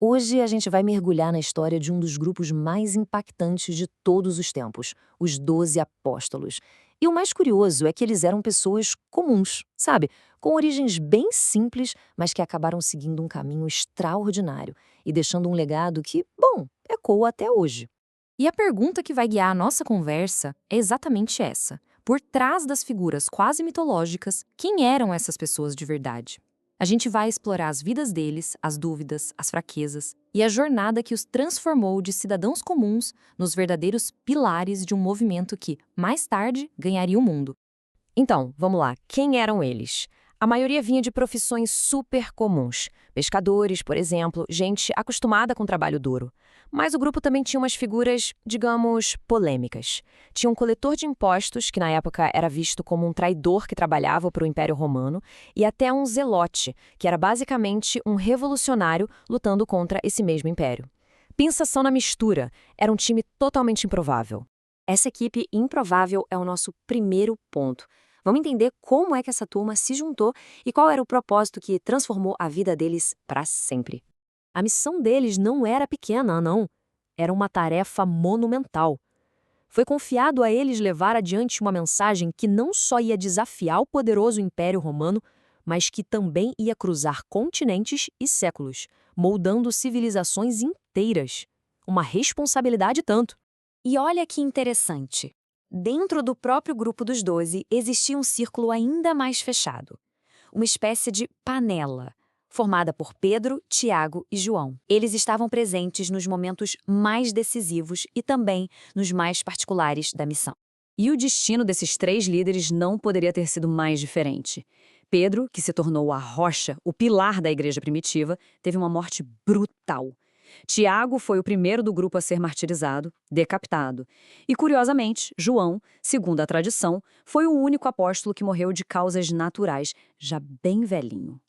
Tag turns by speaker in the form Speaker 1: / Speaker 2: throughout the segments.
Speaker 1: Hoje a gente vai mergulhar na história de um dos grupos mais impactantes de todos os tempos, os 12 Apóstolos. E o mais curioso é que eles eram pessoas comuns, sabe? Com origens bem simples, mas que acabaram seguindo um caminho extraordinário e deixando um legado que, bom, ecoa até hoje.
Speaker 2: E a pergunta que vai guiar a nossa conversa é exatamente essa. Por trás das figuras quase mitológicas, quem eram essas pessoas de verdade? A gente vai explorar as vidas deles, as dúvidas, as fraquezas e a jornada que os transformou de cidadãos comuns nos verdadeiros pilares de um movimento que, mais tarde, ganharia o mundo.
Speaker 1: Então, vamos lá, quem eram eles? A maioria vinha de profissões super comuns. Pescadores, por exemplo, gente acostumada com trabalho duro. Mas o grupo também tinha umas figuras, digamos, polêmicas. Tinha um coletor de impostos, que na época era visto como um traidor que trabalhava para o Império Romano, e até um zelote, que era basicamente um revolucionário lutando contra esse mesmo império. Pensa só na mistura, era um time totalmente improvável. Essa equipe improvável é o nosso primeiro ponto. Vamos entender como é que essa turma se juntou e qual era o propósito que transformou a vida deles para sempre. A missão deles não era pequena, não. Era uma tarefa monumental. Foi confiado a eles levar adiante uma mensagem que não só ia desafiar o poderoso Império Romano, mas que também ia cruzar continentes e séculos, moldando civilizações inteiras. Uma responsabilidade tanto. E olha que interessante. Dentro do próprio grupo dos 12 existia um círculo ainda mais fechado. Uma espécie de panela, formada por Pedro, Tiago e João. Eles estavam presentes nos momentos mais decisivos e também nos mais particulares da missão. E o destino desses três líderes não poderia ter sido mais diferente. Pedro, que se tornou a rocha, o pilar da igreja primitiva, teve uma morte brutal. Tiago foi o primeiro do grupo a ser martirizado, decapitado. E, curiosamente, João, segundo a tradição, foi o único apóstolo que morreu de causas naturais, já bem velhinho.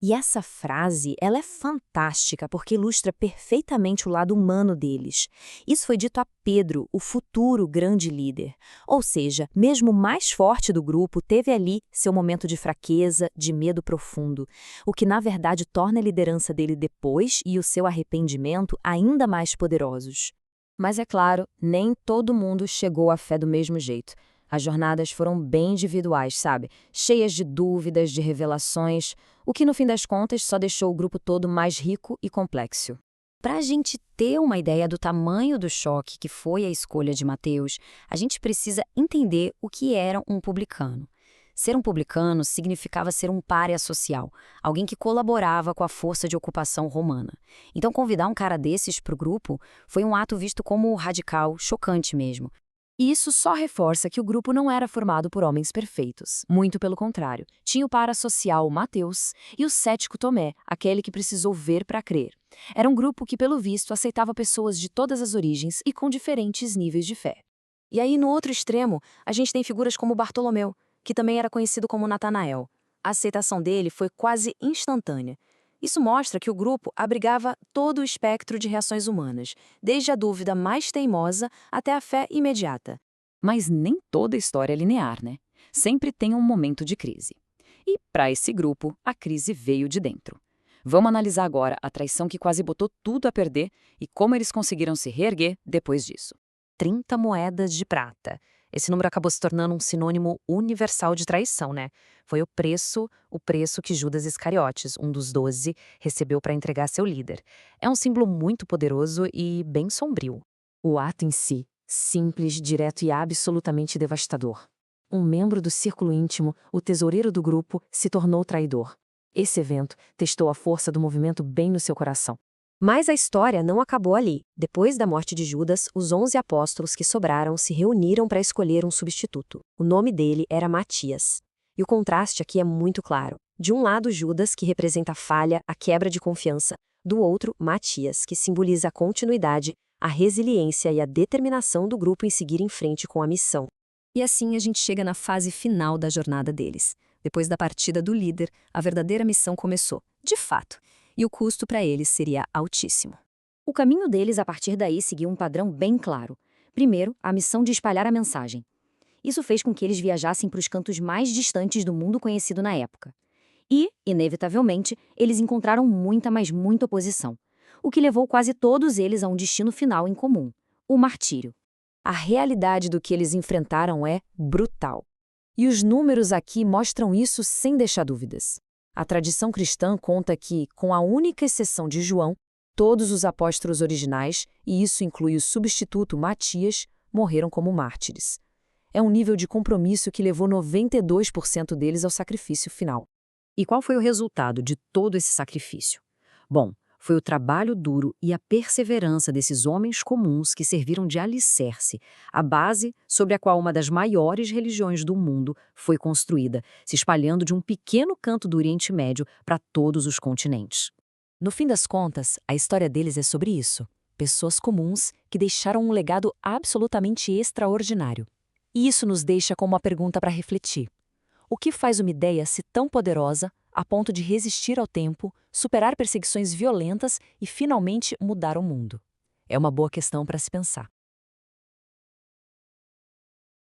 Speaker 1: E essa frase, ela é fantástica porque ilustra perfeitamente o lado humano deles. Isso foi dito a Pedro, o futuro grande líder. Ou seja, mesmo o mais forte do grupo teve ali seu momento de fraqueza, de medo profundo, o que na verdade torna a liderança dele depois e o seu arrependimento ainda mais poderosos. Mas é claro, nem todo mundo chegou à fé do mesmo jeito. As jornadas foram bem individuais, sabe? Cheias de dúvidas, de revelações, o que no fim das contas só deixou o grupo todo mais rico e complexo. Para a gente ter uma ideia do tamanho do choque que foi a escolha de Mateus, a gente precisa entender o que era um publicano. Ser um publicano significava ser um pária social, alguém que colaborava com a força de ocupação romana. Então convidar um cara desses para o grupo foi um ato visto como radical, chocante mesmo. E isso só reforça que o grupo não era formado por homens perfeitos. Muito pelo contrário. Tinha o parasocial Mateus e o cético Tomé, aquele que precisou ver para crer. Era um grupo que, pelo visto, aceitava pessoas de todas as origens e com diferentes níveis de fé. E aí, no outro extremo, a gente tem figuras como Bartolomeu, que também era conhecido como Natanael. A aceitação dele foi quase instantânea. Isso mostra que o grupo abrigava todo o espectro de reações humanas, desde a dúvida mais teimosa até a fé imediata. Mas nem toda história é linear, né? Sempre tem um momento de crise. E, para esse grupo, a crise veio de dentro. Vamos analisar agora a traição que quase botou tudo a perder e como eles conseguiram se reerguer depois disso. 30 moedas de prata. Esse número acabou se tornando um sinônimo universal de traição, né? Foi o preço que Judas Iscariotes, um dos 12, recebeu para entregar seu líder. É um símbolo muito poderoso e bem sombrio. O ato em si, simples, direto e absolutamente devastador. Um membro do círculo íntimo, o tesoureiro do grupo, se tornou traidor. Esse evento testou a força do movimento bem no seu coração. Mas a história não acabou ali. Depois da morte de Judas, os 11 apóstolos que sobraram se reuniram para escolher um substituto. O nome dele era Matias. E o contraste aqui é muito claro. De um lado, Judas, que representa a falha, a quebra de confiança. Do outro, Matias, que simboliza a continuidade, a resiliência e a determinação do grupo em seguir em frente com a missão. E assim a gente chega na fase final da jornada deles. Depois da partida do líder, a verdadeira missão começou. De fato. E o custo para eles seria altíssimo. O caminho deles, a partir daí, seguiu um padrão bem claro. Primeiro, a missão de espalhar a mensagem. Isso fez com que eles viajassem para os cantos mais distantes do mundo conhecido na época. E, inevitavelmente, eles encontraram muita, mas muita oposição.
Speaker 3: o que levou quase todos eles a um destino final em comum: o martírio.
Speaker 1: A realidade do que eles enfrentaram é brutal. E os números aqui mostram isso sem deixar dúvidas. A tradição cristã conta que, com a única exceção de João, todos os apóstolos originais, e isso inclui o substituto Matias, morreram como mártires. É um nível de compromisso que levou 92% deles ao sacrifício final.
Speaker 4: E qual foi o resultado de todo esse sacrifício? Bom, foi o trabalho duro e a perseverança desses homens comuns que serviram de alicerce, a base sobre a qual uma das maiores religiões do mundo foi construída, se espalhando de um pequeno canto do Oriente Médio para todos os continentes.
Speaker 2: No fim das contas, a história deles é sobre isso. Pessoas comuns que deixaram um legado absolutamente extraordinário. E isso nos deixa com uma pergunta para refletir. O que faz uma ideia ser tão poderosa a ponto de resistir ao tempo, superar perseguições violentas e finalmente mudar o mundo? É uma boa questão para se pensar.